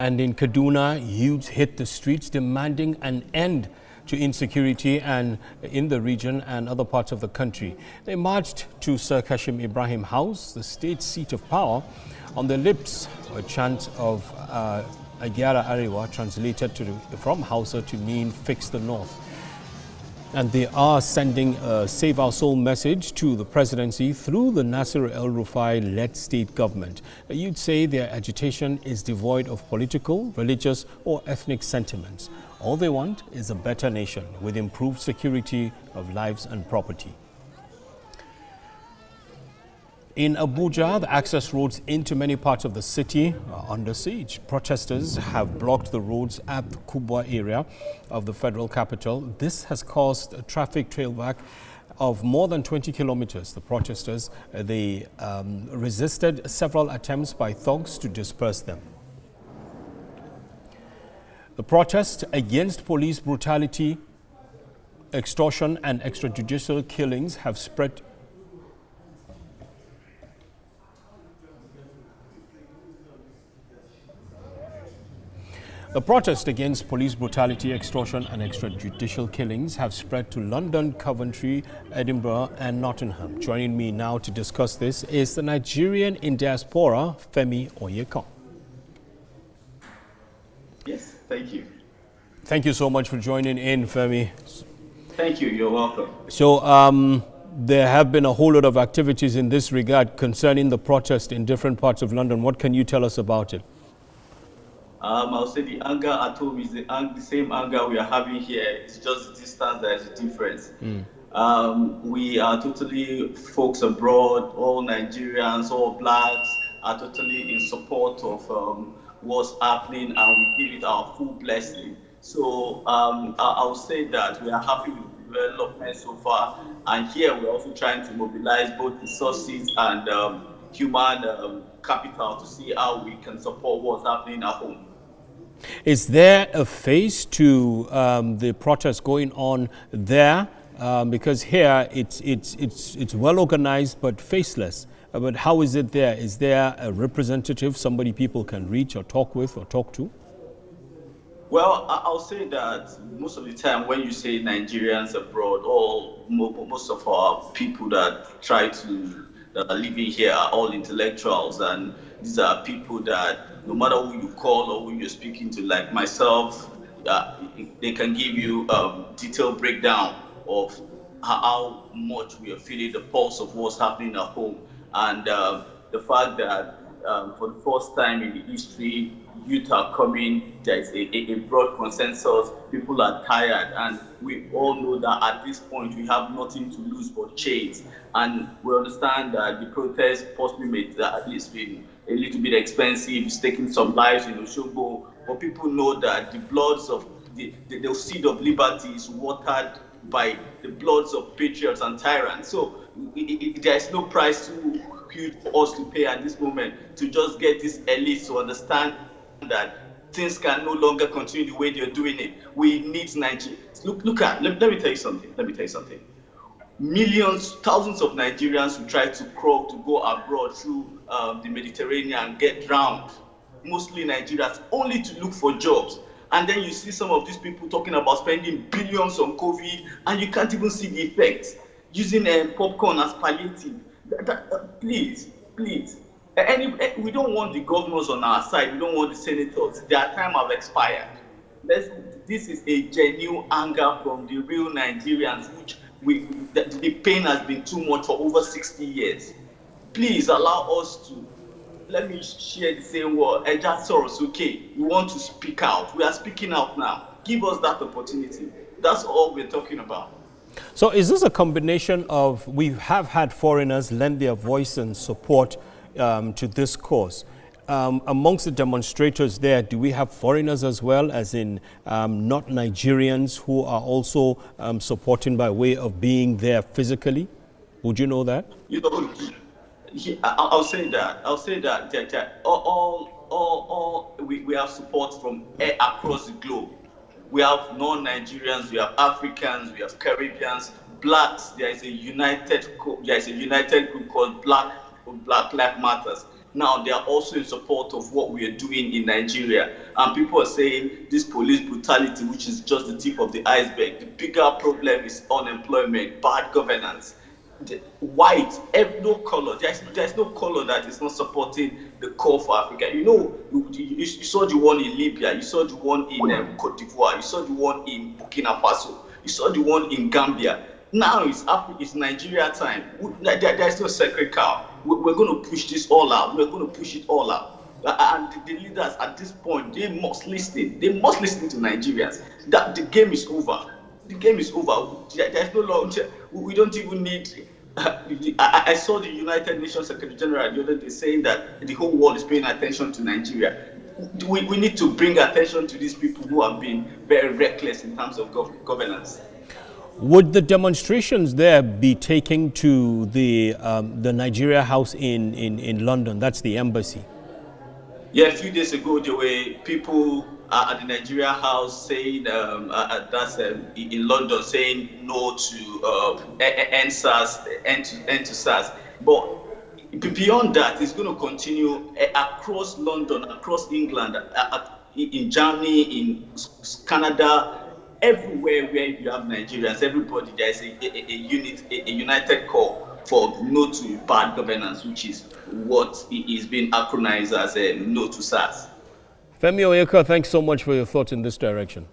And in Kaduna, youths hit the streets demanding an end to insecurity and in the region and other parts of the country. They marched to Sir Kashim Ibrahim House, the state seat of power. On their lips, a chant of Agyara Arewa, translated from Hausa to mean fix the north. And they are sending a Save Our Soul message to the presidency through the Nasir El-Rufai-led state government. You'd say their agitation is devoid of political, religious or ethnic sentiments. All they want is a better nation with improved security of lives and property. In Abuja, the access roads into many parts of the city are under siege. Protesters have blocked the roads at the Kubwa area of the federal capital. This has caused a traffic trailback of more than 20 kilometers. The protesters, they resisted several attempts by thugs to disperse them. The protest against police brutality, extortion and extrajudicial killings have spread The protest against police brutality, extortion and extrajudicial killings have spread to London, Coventry, Edinburgh and Nottingham. Joining me now to discuss this is the Nigerian in diaspora, Femi Onyeka. Yes, thank you. Thank you so much for joining in, Femi. Thank you, you're welcome. So there have been a whole lot of activities in this regard concerning the protest in different parts of London. What can you tell us about it? I'll say the anger at home is the same anger we are having here. It's just the distance that is the difference. We are totally folks abroad, all Nigerians, all blacks are totally in support of what's happening, and we give it our full blessing. So I'll say that we are happy with the development so far, and here we're also trying to mobilize both resources and human capital to see how we can support what's happening at home. Is there a face to the protest going on there? Because here it's well organized but faceless. But how is it there? Is there a representative, somebody people can reach or talk with or talk to? Well, I'll say that most of the time when you say Nigerians abroad, most of our people that are living here are all intellectuals, and these are people that no matter who you call or who you're speaking to, like myself, they can give you a detailed breakdown of how much we are feeling the pulse of what's happening at home. And the fact that for the first time in the history, youth are coming, there is a broad consensus, people are tired, and we all know that at this point we have nothing to lose but change. And we understand that the protest possibly may at least been a little bit expensive, it's taking some lives in Osogbo, but people know that the bloods of the seed of liberty is watered by the bloods of patriots and tyrants. So there is no price too huge for us to pay at this moment to just get this elite to understand that things can no longer continue the way they're doing it. We need Nigeria. Let me tell you something. Millions, thousands of Nigerians who try to go abroad through the Mediterranean get drowned. Mostly Nigerians, only to look for jobs. And then you see some of these people talking about spending billions on COVID, and you can't even see the effects. Using popcorn as palliative. Please. We don't want the governors on our side. We don't want the senators. Their time have expired. This is a genuine anger from the real Nigerians, which the pain has been too much for over 60 years. Please allow us to, let me share the same word, okay, we want to speak out. We are speaking out now. Give us that opportunity. That's all we're talking about. So is this a combination of, we have had foreigners lend their voice and support to this cause? Amongst the demonstrators there, do we have foreigners as well, as in not Nigerians who are also supporting by way of being there physically? Would you know that? I'll say that we have support from across the globe. We have non-Nigerians, we have Africans, we have Caribbeans, blacks. There is a united group called Black Lives Matters. Now they are also in support of what we are doing in Nigeria. And people are saying this police brutality, which is just the tip of the iceberg. The bigger problem is unemployment, bad governance. White, no color. There's no color that is not supporting the call for Africa. You saw the one in Libya, you saw the one in Cote d'Ivoire, you saw the one in Burkina Faso, you saw the one in Gambia. Now it's Nigeria time. There's no sacred cow. We're going to push this all out. We're going to push it all out. And the leaders at this point, they must listen. They must listen to Nigerians. That the game is over. The game is over. There's no longer. We don't even need. I saw the United Nations Secretary General the other day saying that the whole world is paying attention to Nigeria. We need to bring attention to these people who have been very reckless in terms of governance. Would the demonstrations there be taken to the Nigeria House in London? That's the embassy. Yeah, a few days ago there were people at the Nigeria House saying in London saying no to end SARS, end to SARS. But beyond that, it's going to continue across London, across England, in Germany, in Canada. Everywhere where you have Nigerians, everybody, there is a united call for no to bad governance, which is what is being acronized as no to SARS. Femi Oyeka, thanks so much for your thoughts in this direction.